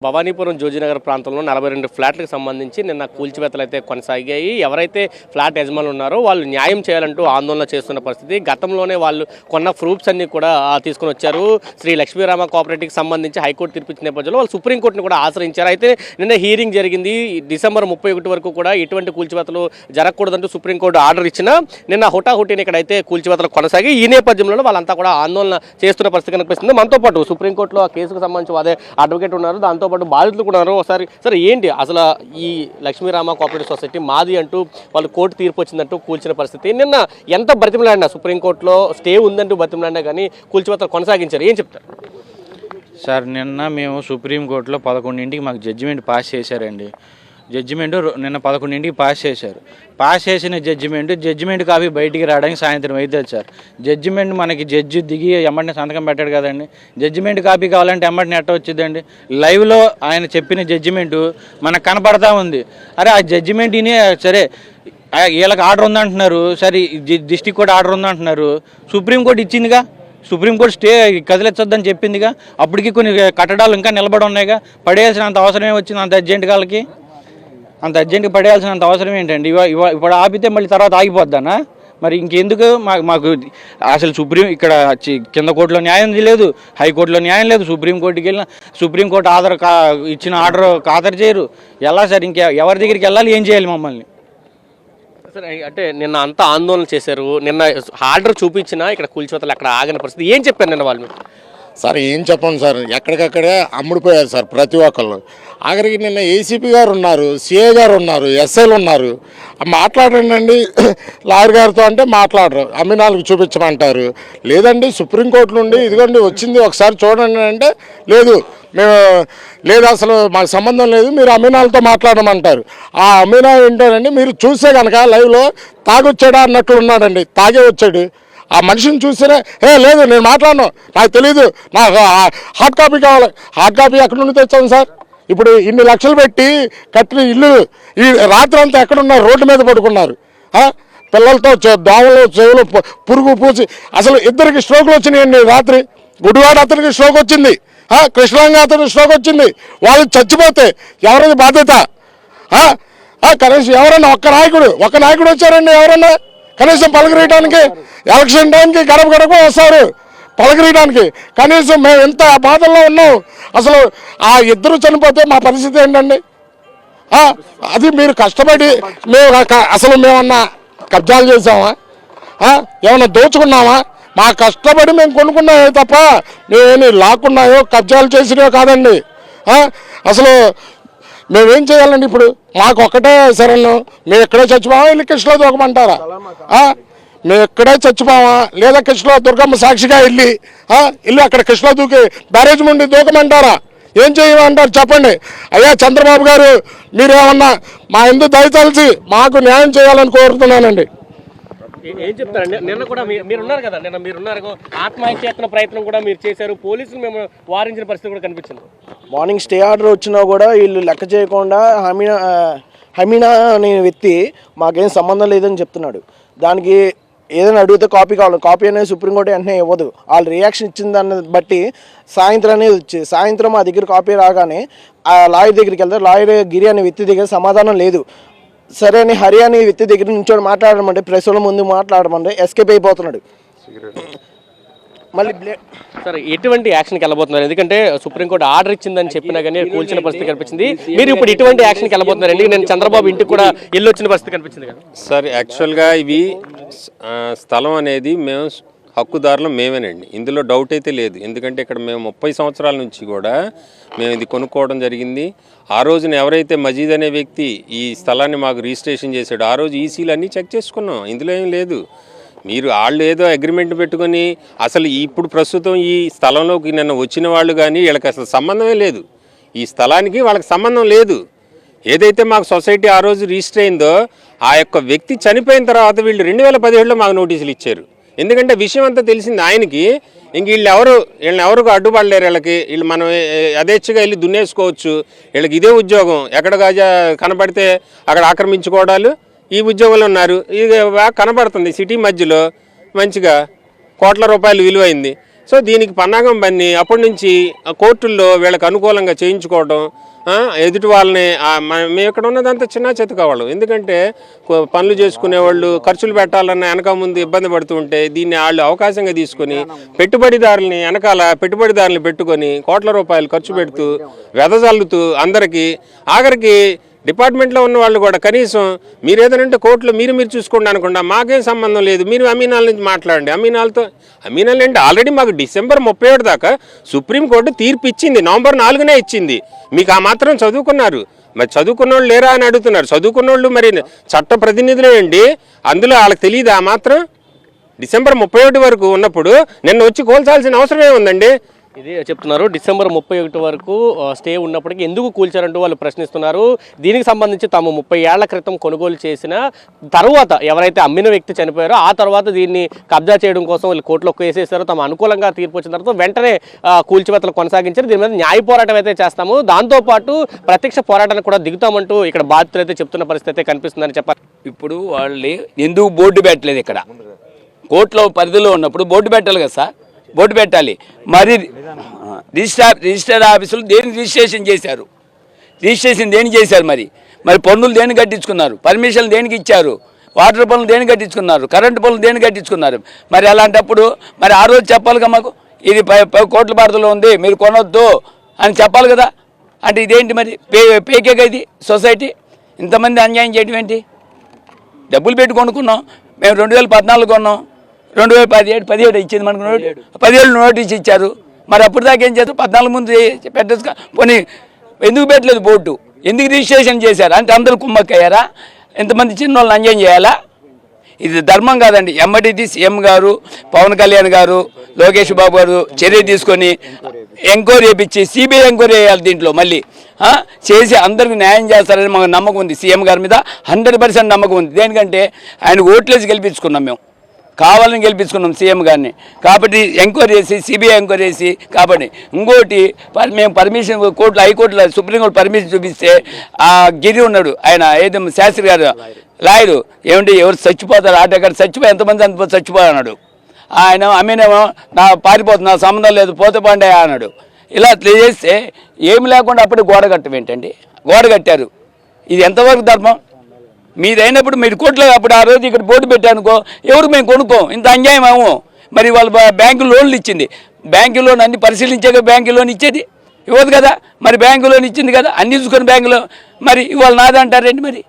భవానీపురం జోజీనగర్ ప్రాంతంలో 42 ఫ్లాట్లకు సంబంధించి నిన్న కూల్చివేతలు అయితే కొనసాగాయి. ఎవరైతే ఫ్లాట్ యజమానులు ఉన్నారో వాళ్ళు న్యాయం చేయాలంటూ ఆందోళన చేస్తున్న పరిస్థితి. గతంలోనే వాళ్ళు కొన్న ప్రూఫ్స్ అన్ని కూడా తీసుకొని వచ్చారు. శ్రీ లక్ష్మీరామ కోఆపరేటివ్కి సంబంధించి హైకోర్టు తీర్పు ఇచ్చిన నేపథ్యంలో వాళ్ళు సుప్రీంకోర్టును కూడా ఆశ్రయించారు. అయితే నిన్న హీరింగ్ జరిగింది. డిసెంబర్ 31 వరకు కూడా ఎటువంటి కూల్చివేతలు జరగకూడదంటూ సుప్రీంకోర్టు ఆర్డర్ ఇచ్చినా నిన్న హుటాహుటిని ఇక్కడైతే కూల్చివేతలు కొనసాగి ఈ నేపథ్యంలో వాళ్ళంతా కూడా ఆందోళన చేస్తున్న పరిస్థితి కనిపిస్తుంది. మనతో పాటు సుప్రీంకోర్టులో ఆ కేసుకు సంబంధించి అదే అడ్వకేట్ ఉన్నారు, దాంతో పాటు బాధితులు కూడా ఉన్నారు. ఒకసారి సార్ ఏంటి అసలు ఈ లక్ష్మీరామ కోఆపరేటివ్ సొసైటీ మాది అంటూ వాళ్ళు కోర్టు తీర్పు వచ్చిందంటూ కూల్చిన పరిస్థితి. నిన్న ఎంత బతిమలాడినా సుప్రీంకోర్టులో స్టే ఉందంటూ బతిమలాడినా కానీ కూల్చివేతలు కొనసాగించారు. ఏం చెప్తారు సార్? నిన్న మేము సుప్రీంకోర్టులో 11ంటికి మాకు జడ్జిమెంట్ పాస్ చేశారండి. జడ్జిమెంట్ నిన్న 11ంటికి పాస్ చేశారు. పాస్ చేసిన జడ్జిమెంట్ కాపీ బయటికి రావడానికి సాయంత్రం అవుతుంది సార్. జడ్జిమెంట్ మనకి జడ్జి దిగి ఎమ్మటిని సంతకం పెట్టాడు కదండి. జడ్జిమెంట్ కాపీ కావాలంటే ఎమ్మటిని ఎట్ట వచ్చిందండి? లైవ్లో ఆయన చెప్పిన జడ్జిమెంటు మనకు కనపడతా ఉంది. అరే ఆ జడ్జిమెంట్ ఇని సరే వీళ్ళకి ఆర్డర్ ఉందంటున్నారు, సరే డిస్ట్రిక్ట్ కోర్టు ఆర్డర్ ఉందంటున్నారు, సుప్రీంకోర్టు ఇచ్చిందిగా, సుప్రీంకోర్టు స్టే కదిలించొద్దని చెప్పిందిగా. అప్పటికి కొన్ని కట్టడాలు ఇంకా నిలబడి ఉన్నాయిగా. పడేయాల్సినంత అవసరమే వచ్చింది అంత అంత అర్జెంట్గా పడేయాల్సినంత అవసరం ఏంటండి? ఇప్పుడు ఆపితే మళ్ళీ తర్వాత ఆగిపోద్దానా? మరి ఇంకెందుకు మాకు అసలు ఇక్కడ కింద కోర్టులో న్యాయం లేదు, హైకోర్టులో న్యాయం లేదు. సుప్రీంకోర్టుకి వెళ్ళిన సుప్రీంకోర్టు ఇచ్చిన ఆర్డర్ ఖాతరు చేయరు. ఎలా సార్? ఎవరి దగ్గరికి వెళ్ళాలి? ఏం చేయాలి మమ్మల్ని? సార్ అంటే నిన్న అంతా ఆందోళన చేశారు. నిన్న ఆర్డర్ చూపించినా ఇక్కడ కూల్చివేతలు అక్కడ ఆగిన పరిస్థితి. ఏం చెప్పారు నిన్న వాళ్ళు? సార్ ఏం చెప్పండి సార్, ఎక్కడికక్కడే అమ్ముడిపోయారు సార్ ప్రతి ఒక్కళ్ళు. ఆఖరికి నిన్న ఏసీపీ గారు ఉన్నారు, సిఏ గారు ఉన్నారు, ఎస్ఐలు ఉన్నారు. మాట్లాడండి లాయర్ గారితో అంటే మాట్లాడరు, అమ్మినాలకు చూపించమంటారు. లేదండి సుప్రీంకోర్టు నుండి ఇదిగోండి వచ్చింది ఒకసారి చూడండి అంటే లేదు అసలు మాకు సంబంధం లేదు, మీరు అమ్మినాలతో మాట్లాడమంటారు. ఆ అమ్మినా ఏంటోనండి మీరు చూసే కనుక లైవ్లో తాగొచ్చాడా అన్నట్లు ఉన్నాడండి. తాగే వచ్చాడు. ఆ మనిషిని చూస్తేనే లేదు నేను మాట్లాడను, నాకు తెలీదు, నాకు హార్డ్ కాపీ కావాలి. హార్డ్ కాపీ ఎక్కడి నుండి తెచ్చాను సార్? ఇప్పుడు ఇన్ని లక్షలు పెట్టి కట్టిన ఇల్లు ఈ రాత్రి అంతా ఎక్కడున్నారు? రోడ్డు మీద పడుకున్నారు. పిల్లలతో దోమలు చెవులు పురుగు పూసి అసలు ఇద్దరికి స్ట్రోకులు వచ్చినాయండి రాత్రి. గుడివాడ అతనికి స్ట్రోక్ వచ్చింది, కృష్ణాంగ అతనికి స్ట్రోక్ వచ్చింది. వాళ్ళు చచ్చిపోతే ఎవరిది బాధ్యత? కనీసం ఎవరన్నా ఒక్క నాయకుడు వచ్చారండి? ఎవరన్నా కనీసం పలకరీయడానికి? ఎలక్షన్ టైంకి గడప వస్తారు పలకరీయడానికి. కనీసం మేము ఎంత బాధల్లో ఉన్నాం. అసలు ఆ ఇద్దరు చనిపోతే మా పరిస్థితి ఏంటండి? అది మీరు కష్టపడి మేమన్నా కబ్జాలు చేసామా? ఏమన్నా దోచుకున్నామా? మా కష్టపడి మేము కొనుక్కున్నాయో తప్ప మేమేమి లాక్కున్నాయో కబ్జాలు చేసినవో కాదండి. అసలు మేమేం చేయాలండి? ఇప్పుడు మాకు ఒక్కటే శరణ్యం. మేము ఎక్కడే చచ్చిపోవా, వెళ్ళి కృష్ణలో దూకమంటారా? మేము ఎక్కడే చచ్చిపోవా, లేదా కృష్ణలో దుర్గమ్మ సాక్షిగా వెళ్ళి అక్కడ కృష్ణలో దూకి బ్యారేజ్ నుండి దూకమంటారా? ఏం చేయమంటారు చెప్పండి? అయ్యా చంద్రబాబు గారు, మీరేమన్నా మా ఎందుకు దయతలిచి మాకు న్యాయం చేయాలని కోరుతున్నానండి. ఏం చెప్తారండి? నిన్న కూడా మీరున్నారు కదా, నిన్న మీరున్నారు, ఆత్మహత్యాయత్న ప్రయత్నం కూడా మీరు చేశారు. పోలీసులు మేము వారించిన పరిస్థితి కూడా కనిపించింది. మార్నింగ్ స్టే ఆర్డర్ వచ్చినా కూడా వీళ్ళు లెక్క చేయకుండా హమీనా అనే వ్యక్తి మాకేం సంబంధం లేదని చెప్తున్నాడు. దానికి ఏదైనా అడిగితే కాపీ కావాలి, కాపీ అనేది సుప్రీంకోర్టు వెంటనే ఇవ్వదు. వాళ్ళు రియాక్షన్ ఇచ్చిన దాన్ని బట్టి సాయంత్రం అనేది వచ్చి సాయంత్రం మా దగ్గర కాపీ రాగానే ఆ లాయర్ దగ్గరికి వెళ్తారు. లాయర్ గిరి అనే వ్యక్తి దగ్గర సమాధానం లేదు. సరే అని హరి అనే వ్యక్తి దగ్గర నుంచి మాట్లాడమంటే ప్రెస్ల ముందు మాట్లాడమంటే ఎస్కేప్ అయిపోతున్నాడు. మళ్ళీ సార్ ఎటువంటి యాక్షన్కి వెళ్ళబోతున్నారు? ఎందుకంటే సుప్రీంకోర్టు ఆర్డర్ ఇచ్చిందని చెప్పినా కానీ కూల్చిన పరిస్థితి కనిపించింది. మీరు ఇప్పుడు ఇటువంటి యాక్షన్కి వెళ్ళబోతున్నారు? ఎందుకంటే నేను చంద్రబాబు ఇంటికి కూడా వచ్చిన పరిస్థితి కనిపించింది కదా సార్. యాక్చువల్గా ఇవి స్థలం అనేది మేము హక్కుదారులు మేమేనండి, ఇందులో డౌట్ అయితే లేదు. ఎందుకంటే ఇక్కడ మేము 30 సంవత్సరాల నుంచి కూడా మేము ఇది కొనుక్కోవడం జరిగింది. ఆ రోజున ఎవరైతే మజీద్ అనే వ్యక్తి ఈ స్థలాన్ని మాకు రిజిస్ట్రేషన్ చేశాడో ఆ రోజు ఈసీలు అన్నీ చెక్ చేసుకున్నాం, ఇందులో ఏం లేదు. మీరు వాళ్ళు ఏదో అగ్రిమెంట్ పెట్టుకొని అసలు ఇప్పుడు ప్రస్తుతం ఈ స్థలంలోకి నిన్న వచ్చిన వాళ్ళు కానీ వీళ్ళకి అసలు సంబంధమే లేదు. ఈ స్థలానికి వాళ్ళకి సంబంధం లేదు. ఏదైతే మాకు సొసైటీ ఆ రోజు రిజిస్టర్ అయిందో ఆ యొక్క వ్యక్తి చనిపోయిన తర్వాత వీళ్ళు 2017లో మాకు నోటీసులు ఇచ్చారు. ఎందుకంటే విషయం అంతా తెలిసింది ఆయనకి. ఇంక వీళ్ళని ఎవరు అడ్డుపడలేరు. వీళ్ళు మనం యథేచ్ఛగా వెళ్ళి దున్నేసుకోవచ్చు. వీళ్ళకి ఇదే ఉద్యోగం, ఎక్కడ కనబడితే అక్కడ ఆక్రమించుకోవడాలు ఈ ఉద్యోగులు ఉన్నారు. ఇది బాగా కనబడుతుంది సిటీ మధ్యలో, మంచిగా కోట్ల రూపాయలు విలువైంది. సో దీనికి పన్నాగం బన్ని అప్పటి నుంచి కోర్టుల్లో వీళ్ళకి అనుకూలంగా చేయించుకోవడం, ఎదుటి వాళ్ళని మేము ఇక్కడ ఉన్నదంతా చిన్న చెతుకోవాళ్ళం. ఎందుకంటే పనులు చేసుకునేవాళ్ళు ఖర్చులు పెట్టాలన్న వెనక ముందు ఇబ్బంది పడుతూ ఉంటే దీన్ని వాళ్ళు అవకాశంగా తీసుకొని పెట్టుబడిదారుల్ని వెనకాల పెట్టుబడిదారులు పెట్టుకొని కోట్ల రూపాయలు ఖర్చు పెడుతూ వెదజల్లుతూ అందరికీ ఆఖరికి డిపార్ట్మెంట్లో ఉన్న వాళ్ళు కూడా కనీసం మీరు ఏదైనా కోర్టులో మీరు చూసుకోండి అనకుండా మాకేం సంబంధం లేదు, మీరు అమీనాల నుంచి మాట్లాడండి. అమీనాలు అంటే ఆల్రెడీ మాకు డిసెంబర్ 31 దాకా సుప్రీంకోర్టు తీర్పు ఇచ్చింది, నవంబర్ 4నే ఇచ్చింది. మీకు ఆ మాత్రం చదువుకున్నారు, మరి చదువుకున్న వాళ్ళు లేరా అని అడుగుతున్నారు. చదువుకున్న వాళ్ళు మరి చట్ట ప్రతినిధులే అండి, అందులో వాళ్ళకి తెలియదు ఆ మాత్రం. డిసెంబర్ 31 వరకు ఉన్నప్పుడు నిన్న వచ్చి కోల్చాల్సిన అవసరం ఏముందండి? ఇది చెప్తున్నారు. డిసెంబర్ 31 వరకు స్టే ఉన్నప్పటికీ ఎందుకు కూల్చారంటూ వాళ్ళు ప్రశ్నిస్తున్నారు. దీనికి సంబంధించి తాము 30 ఏళ్ల క్రితం కొనుగోలు చేసిన తర్వాత ఎవరైతే అమ్మిన వ్యక్తి చనిపోయారో ఆ తర్వాత దీన్ని కబ్జా చేయడం కోసం వీళ్ళు కోర్టులో కేసేసారో, తమ అనుకూలంగా తీర్పు వచ్చిన తర్వాత వెంటనే కూల్చివేతలు కొనసాగించారు. దీని మీద న్యాయ పోరాటం అయితే చేస్తాము, దాంతోపాటు ప్రత్యక్ష పోరాటానికి కూడా దిగుతామంటూ ఇక్కడ బాధితులు అయితే చెప్తున్న పరిస్థితి అయితే కనిపిస్తుందని చెప్పారు. ఇప్పుడు వాళ్ళు ఎందుకు బోర్డు పెట్టలేదు? ఇక్కడ కోర్టులో పరిధిలో ఉన్నప్పుడు బోర్డు పెట్టాలి కదా సార్, బోర్డు పెట్టాలి. మరి రిజిస్టర్ ఆఫీసులు దేనికి రిజిస్ట్రేషన్ చేశారు? రిజిస్ట్రేషన్ దేనికి చేశారు? మరి పన్నులు దేనికి కట్టించుకున్నారు? పర్మిషన్లు దేనికి ఇచ్చారు? వాటర్ పనులు దేనికి కట్టించుకున్నారు? కరెంటు పనులు దేనికి కట్టించుకున్నారు? మరి అలాంటప్పుడు మరి ఆ రోజు చెప్పాలిగా మాకు, ఇది కోట్ల పరిధిలో ఉంది మీరు కొనొద్దు అని చెప్పాలి కదా. అంటే ఇదేంటి మరి పేకేగా ఇది సొసైటీ? ఇంతమంది అన్యాయం చేయడం ఏంటి? డబ్బులు పెట్టి కొనుక్కున్నాం మేము, 2014 కొన్నాం, 2017 ఇచ్చింది మనకు 17 నోటీస్ ఇచ్చారు. మరి అప్పుడు దాకా ఏం చేస్తారు? 14 ముందు పెట్టచ్చు. పోనీ ఎందుకు పెట్టలేదు బోర్డు? ఎందుకు రిజిస్ట్రేషన్ చేశారు? అంటే అందరూ కుమ్మక్కయ్యారా? ఎంతమంది చిన్న వాళ్ళని అన్యాయం చేయాలా? ఇది ధర్మం కాదండి. ఎమ్మటిది సీఎం గారు, పవన్ కళ్యాణ్ గారు, లోకేష్ బాబు గారు చర్య తీసుకొని ఎంక్వైరీ చేయించి సిబిఐ ఎంక్వైరీ చేయాలి దీంట్లో. మళ్ళీ చేసి అందరికి న్యాయం చేస్తారని మాకు నమ్మకం ఉంది. సీఎం గారి మీద 100% నమ్మకం ఉంది. దేనికంటే ఆయన ఓట్లేసి గెలిపించుకున్నాం, మేము కావాలని గెలిపించుకున్నాం సీఎం గారిని. కాబట్టి ఎంక్వైరీ చేసి సిబిఐ ఎంక్వైరీ చేసి, కాబట్టి ఇంకోటి మేము పర్మిషన్ కోర్టులో, హైకోర్టులో, సుప్రీంకోర్టు పర్మిషన్ చూపిస్తే ఆ గిరి ఉన్నాడు ఆయన, ఏదో శాస్త్రి గారు లాయరు, ఏమంటే ఎవరు చచ్చిపోతారు ఆట ఎక్కడ చచ్చిపోయి ఎంతమంది అంత చచ్చిపోయాడు. ఆయన అమ్మేనేమో నా పారిపోతుంది, నా సంబంధం లేదు, పోతే పండే అన్నాడు. ఇలా చేస్తే ఏమి లేకుండా అప్పుడు గోడ కట్టం ఏంటండి? గోడ కట్టారు. ఇది ఎంతవరకు ధర్మం? మీదైనప్పుడు మీరు కోర్టులో అప్పుడు ఆ రోజు ఇక్కడ బోర్డు పెట్టానుకో, ఎవరు మేము కొనుక్కోం, ఇంత అన్యాయం ఏమో. మరి వాళ్ళు బ్యాంకు లోన్లు ఇచ్చింది, బ్యాంకు లోన్ అన్ని పరిశీలించాక బ్యాంకు లోన్ ఇచ్చేది ఇవ్వదు కదా. మరి బ్యాంకు లోన్ ఇచ్చింది కదా, అన్ని చూసుకొని బ్యాంకులో, మరి ఇవాళ నాదంటారేంటి? మరి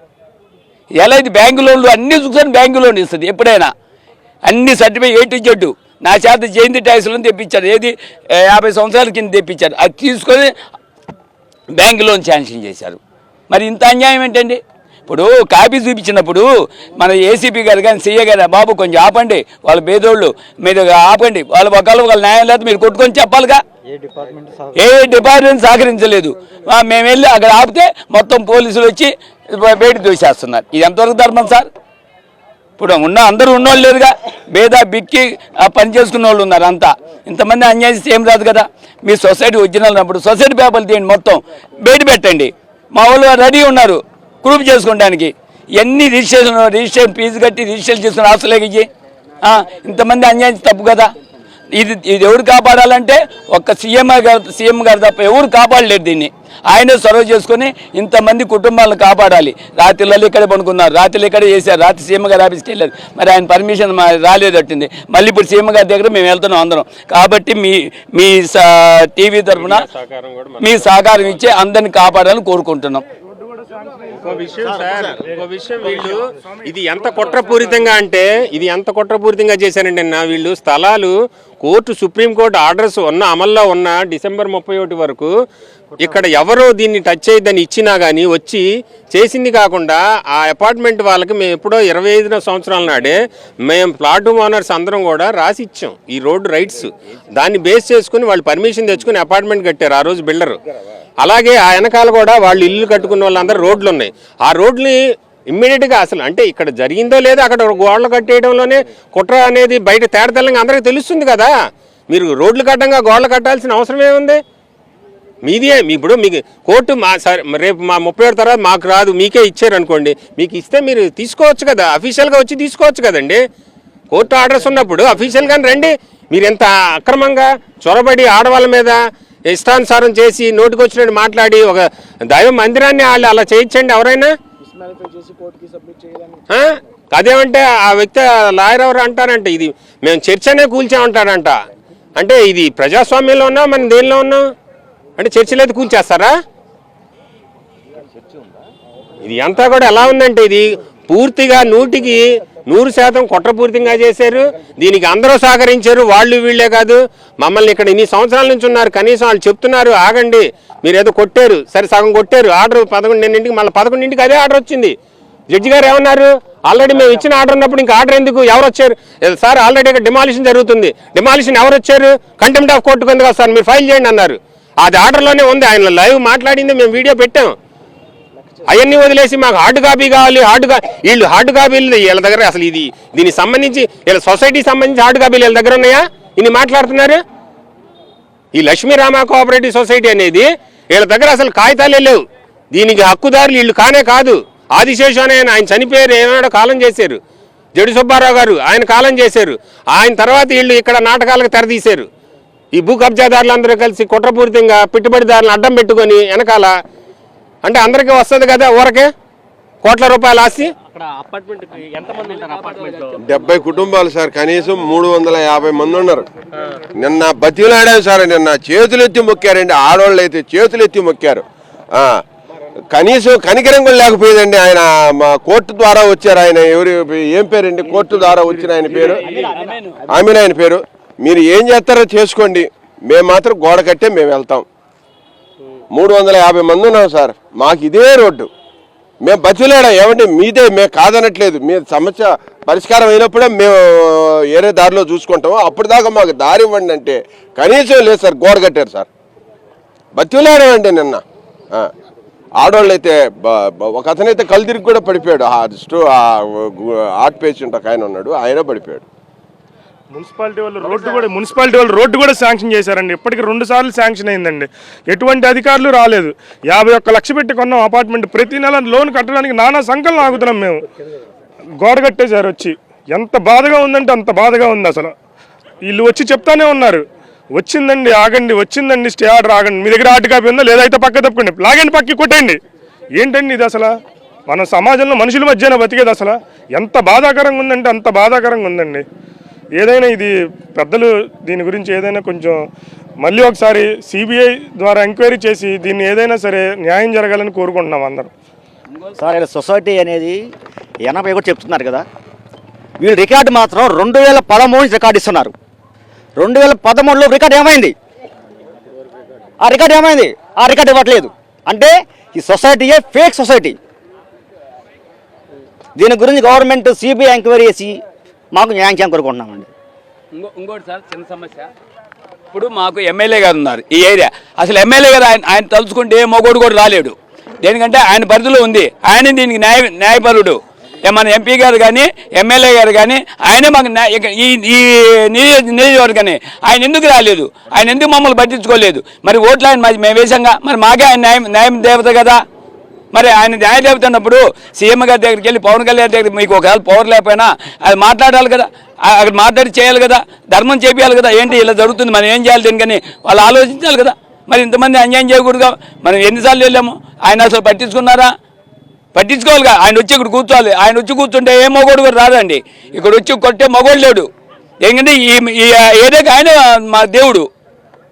ఎలా ఇది? బ్యాంకు లోన్లు అన్ని చూసుకొని బ్యాంకు లోన్ ఇస్తుంది ఎప్పుడైనా, అన్ని సర్టిఫికేట్ A to Z. నా చేత జయంతి ట్యాక్స్లను తెప్పించారు, ఏది 50 సంవత్సరాల కింద తెప్పించారు, అది తీసుకొని బ్యాంకు లోన్ శాంక్షన్ చేశారు. మరి ఇంత అన్యాయం ఏంటండి? ఇప్పుడు కాపీ చూపించినప్పుడు మన ఏసీపీ గారు కానీ సీఏ గారు, బాబు కొంచెం ఆపండి, వాళ్ళ పేదోళ్ళు మీరు ఆపండి, వాళ్ళ న్యాయం లేదు మీరు కొట్టుకొని చెప్పాలిగా. ఏ డిపార్ట్మెంట్ సహకరించలేదు. మేము వెళ్ళి అక్కడ ఆపితే మొత్తం పోలీసులు వచ్చి బయటకు దూసేస్తున్నారు. ఇది ఎంతవరకు ధర్మం సార్? ఇప్పుడు అందరూ ఉన్నోళ్ళు లేరుగా, భేద బిక్కి పని చేసుకున్న వాళ్ళు ఉన్నారు అంతా. ఇంతమంది అన్యాయం చేస్తే ఏం రాదు కదా. మీ సొసైటీ ఒరిజినల్ ఉన్నప్పుడు సొసైటీ పేపర్లు తీయండి, మొత్తం బయట పెట్టండి. మా వాళ్ళు రెడీ ఉన్నారు ప్రూఫ్ చేసుకోవడానికి. ఇవన్నీ రిజిస్ట్రేషన్ ఫీజు కట్టి రిజిస్ట్రేషన్ చేసుకుని ఆస్తులేకి ఇంతమంది అన్యాయం తప్పు కదా. ఇది ఎవరు కాపాడాలంటే ఒక్క సీఎం గారు తప్ప ఎవరు కాపాడలేరు దీన్ని. ఆయనే చొరవ చేసుకుని ఇంతమంది కుటుంబాలను కాపాడాలి. రాత్రిలో ఇక్కడే పడుకున్నారు, రాత్రిలో ఇక్కడే చేశారు, రాత్రి సీఎం గారు ఆఫీస్కి వెళ్ళారు. మరి ఆయన పర్మిషన్ రాలేదట్టింది. మళ్ళీ ఇప్పుడు సీఎం గారి దగ్గర మేము వెళ్తున్నాం అందరం. కాబట్టి మీ టీవీ తరఫున మీ సహకారం ఇచ్చి అందరిని కాపాడాలని కోరుకుంటున్నాం. ఇంకో విషయం వీళ్ళు ఇది ఎంత కుట్రపూరితంగా అంటే, ఇది ఎంత కుట్రపూరితంగా చేశారంటే వీళ్ళు స్థలాలు సుప్రీంకోర్టు ఆర్డర్స్ అమల్లో ఉన్న డిసెంబర్ 31 వరకు ఇక్కడ ఎవరో దీన్ని టచ్ చేయద్దని ఇచ్చినా కానీ వచ్చి చేసింది కాకుండా ఆ అపార్ట్మెంట్ వాళ్ళకి మేము ఎప్పుడో 25వ సంవత్సరాల నాడే మేము ప్లాట్ ఓనర్స్ అందరం కూడా రాసి ఇచ్చాం ఈ రోడ్డు రైట్స్. దాన్ని బేస్ చేసుకుని వాళ్ళు పర్మిషన్ తెచ్చుకుని అపార్ట్మెంట్ కట్టారు ఆ రోజు బిల్డర్. అలాగే ఆ వెనకాల కూడా వాళ్ళు ఇల్లు కట్టుకున్న వాళ్ళందరూ రోడ్లు ఉన్నాయి. ఆ రోడ్లని ఇమ్మీడియట్గా అసలు అంటే ఇక్కడ జరిగిందో లేదో అక్కడ గోడలు కట్టేయడంలోనే కుట్ర అనేది బయట తేడతెల్లంగా అందరికీ తెలుస్తుంది కదా. మీరు రోడ్లు కట్టంగా గోడలు కట్టాల్సిన అవసరం ఏముంది? మీదే ఇప్పుడు మీకు కోర్టు రేపు మా 31 తర్వాత మాకు రాదు, మీకే ఇచ్చారు అనుకోండి, మీకు ఇస్తే మీరు తీసుకోవచ్చు కదా, అఫీషియల్గా వచ్చి తీసుకోవచ్చు కదండి. కోర్టు ఆర్డర్స్ ఉన్నప్పుడు అఫీషియల్గానే రండి. మీరు ఎంత అక్రమంగా చొరబడి ఆడవాళ్ళ మీద ఇష్టానుసారం చేసి నోటికొచ్చినట్టు మాట్లాడి ఒక దైవ మందిరాన్ని వాళ్ళు అలా చేయించండి ఎవరైనా. అదేమంటే ఆ వ్యక్తి లాయర్ ఎవరు అంటారంటే ఇది మేము చర్చనే కూల్చామంటాడంట. అంటే ఇది ప్రజాస్వామ్యంలో ఉన్నాం, మనం దేనిలో ఉన్నాం అంటే చర్చలు అయితే కూల్చేస్తారా? ఇది అంతా కూడా ఎలా ఉందంటే ఇది పూర్తిగా 100% కుట్రపూరితంగా చేశారు. దీనికి అందరూ సహకరించారు, వాళ్ళు వీళ్ళే కాదు. మమ్మల్ని ఇక్కడ ఇన్ని సంవత్సరాల నుంచి ఉన్నారు, కనీసం వాళ్ళు చెప్తున్నారు ఆగండి మీరు ఏదో కొట్టారు, సరే సగం కొట్టారు, ఆర్డర్ 11:00 మళ్ళీ 11:00 అదే ఆర్డర్ వచ్చింది. జడ్జి గారు ఏమన్నారు, ఆల్రెడీ మేము ఇచ్చిన ఆర్డర్ ఉన్నప్పుడు ఇంకా ఆర్డర్ ఎందుకు, ఎవరు వచ్చారు సార్, ఆల్రెడీ ఇక్కడ డిమాలిషన్ జరుగుతుంది, డిమాలిషన్ ఎవరు వచ్చారు, కంటెంప్ట్ ఆఫ్ కోర్టు కింద సార్ మీరు ఫైల్ చేయండి అన్నారు. అది ఆర్డర్లోనే ఉంది, ఆయన లైవ్ మాట్లాడింది మేము వీడియో పెట్టాం. అవన్నీ వదిలేసి మాకు హార్డ్ కాపీ కావాలి, వీళ్ళు హార్డ్ కాపీలు వీళ్ళ దగ్గర అసలు దీనికి సంబంధించి వీళ్ళ సొసైటీకి సంబంధించి హార్డ్ కాపీలు వీళ్ళ దగ్గర ఉన్నాయా? ఇన్ని మాట్లాడుతున్నారు. ఈ లక్ష్మీరామ కోఆపరేటివ్ సొసైటీ అనేది వీళ్ళ దగ్గర అసలు కాగితాలే లేవు. దీనికి హక్కుదారులు వీళ్ళు కానే కాదు. ఆదిశేషు అనే ఆయన చనిపోయారు, ఏనాడో కాలం చేశారు. జడి సుబ్బారావు గారు ఆయన కాలం చేశారు. ఆయన తర్వాత వీళ్ళు ఇక్కడ నాటకాలకు తెరదీశారు. ఈ భూ కబ్జాదారులందరూ కలిసి కుట్రపూరితంగా పెట్టుబడిదారులను అడ్డం పెట్టుకొని వెనకాల అంటే అందరికీ వస్తుంది కదా ఊరకే కోట్ల రూపాయల ఆస్తి. 70 కుటుంబాలు సార్, కనీసం 350 మంది ఉన్నారు. నిన్న బతిలాడాం సార్, నిన్న చేతులెత్తి మొక్కారండి, ఆడవాళ్ళు అయితే చేతులెత్తి మొక్కారు. కనీసం కనికరం కూడా లేకపోయేదండి. ఆయన మా కోర్టు ద్వారా వచ్చారు, ఆయన ఎవరు ఏం పేరండి, కోర్టు ద్వారా వచ్చిన ఆయన పేరు ఆమెను, ఆయన పేరు. మీరు ఏం చేస్తారో చేసుకోండి, మేము మాత్రం గోడ కట్టే మేము వెళ్తాం. 350 మంది ఉన్నాం సార్, మాకు ఇదే రోడ్డు. మేము బతిలాడాం, ఏమంటే మీదే మేము కాదనట్లేదు, మీ సమస్య పరిష్కారం అయినప్పుడే మేము వేరే దారిలో చూసుకుంటాము, అప్పుడు దాకా మాకు దారి ఇవ్వండి అంటే కనీసం లేదు సార్, గోడ కట్టారు సార్. బతిలాడామండి నిన్న. ఆడవాళ్ళు అయితే ఒక అతనైతే కళ్ళు తిరిగి కూడా పడిపోయాడు, హార్ట్ పేషెంట్ ఒక ఆయన ఉన్నాడు, ఆయన పడిపోయాడు. మున్సిపాలిటీ వాళ్ళు రోడ్డు కూడా శాంక్షన్ చేశారండి. ఇప్పటికి 2 సార్లు శాంక్షన్ అయిందండి, ఎటువంటి అధికారులు రాలేదు. 51 లక్షలు పెట్టి కొన్నాం అపార్ట్మెంట్, ప్రతి నెల లోన్ కట్టడానికి నానా సంకలనం ఆగుతున్నాం మేము. గోడ కట్టేశారు వచ్చి, ఎంత బాధగా ఉందంటే అంత బాధగా ఉంది. అసలు వీళ్ళు వచ్చి చెప్తానే ఉన్నారు, వచ్చిందండి ఆగండి, వచ్చిందండి స్టే ఆర్డర్ ఆగండి, మీ దగ్గర హార్డ్ కాపీ ఉందా లేదా, అయితే పక్క తప్పకండి, లాగండి పక్కకి కొట్టండి. ఏంటండి ఇది అసలు? మన సమాజంలో మనుషుల మధ్యన బతికేది అసలు ఎంత బాధాకరంగా ఉందంటే అంత బాధాకరంగా ఉందండి. ఏదైనా ఇది పెద్దలు దీని గురించి ఏదైనా కొంచెం మళ్ళీ ఒకసారి సిబిఐ ద్వారా ఎంక్వైరీ చేసి దీన్ని ఏదైనా సరే న్యాయం జరగాలని కోరుకుంటున్నాం అందరం. సార్ ఇలా సొసైటీ అనేది 80 కూడా చెప్తున్నారు కదా, వీళ్ళు రికార్డు మాత్రం 2013 రికార్డు ఇస్తున్నారు. 2013లో రికార్డు ఏమైంది? ఆ రికార్డు ఏమైంది? ఆ రికార్డు ఇవ్వట్లేదు. అంటే ఈ సొసైటీయే ఫేక్ సొసైటీ. దీని గురించి గవర్నమెంట్ సిబిఐ ఎంక్వైరీ చేసి మాకు న్యాయం చేయని కోరుకుంటున్నామండి. ఇంకోటి సార్ చిన్న సమస్య, ఇప్పుడు మాకు ఎమ్మెల్యే గారు ఉన్నారు ఈ ఏరియా, అసలు ఎమ్మెల్యే గారు ఆయన తలుచుకుంటే మొగోడు కూడా రాలేడు. దేనికంటే ఆయన పరిధిలో ఉంది, ఆయన దీనికి న్యాయపరుడు. మన ఎంపీ గారు కానీ ఎమ్మెల్యే గారు కానీ ఆయనే మాకు ఈ నియోజకవర్గాన్ని ఆయన ఎందుకు రాలేదు, ఆయన ఎందుకు మమ్మల్ని పట్టించుకోలేదు? మరి ఓట్లు ఆయన మేము వేసాంగా, మరి మాకే ఆయన న్యాయం దేవత కదా. మరి ఆయన న్యాయ దేవత అన్నప్పుడు సీఎం గారి దగ్గరికి వెళ్ళి పవన్ కళ్యాణ్ దగ్గర మీకు ఒకవేళ పవర్ లేకపోయినా అది మాట్లాడాలి కదా, అక్కడ మాట్లాడి చేయాలి కదా, ధర్మం చేయాలి కదా. ఏంటి ఇలా జరుగుతుంది, మనం ఏం చేయాలి దీనికని వాళ్ళు ఆలోచించాలి కదా. మరి ఇంతమంది అన్యాయం చేయకూడదుగా. మనం ఎన్నిసార్లు వెళ్ళాము, ఆయన అసలు పట్టించుకున్నారా? పట్టించుకోవాలిగా. ఆయన వచ్చి ఇక్కడ కూర్చోవాలి, ఆయన వచ్చి కూర్చుంటే ఏ మగోడు కూడా రాదండి. ఇక్కడ వచ్చి కొట్టే మగోడు లేడు. ఎందుకంటే ఈ ఏరియాకి ఆయన మా దేవుడు.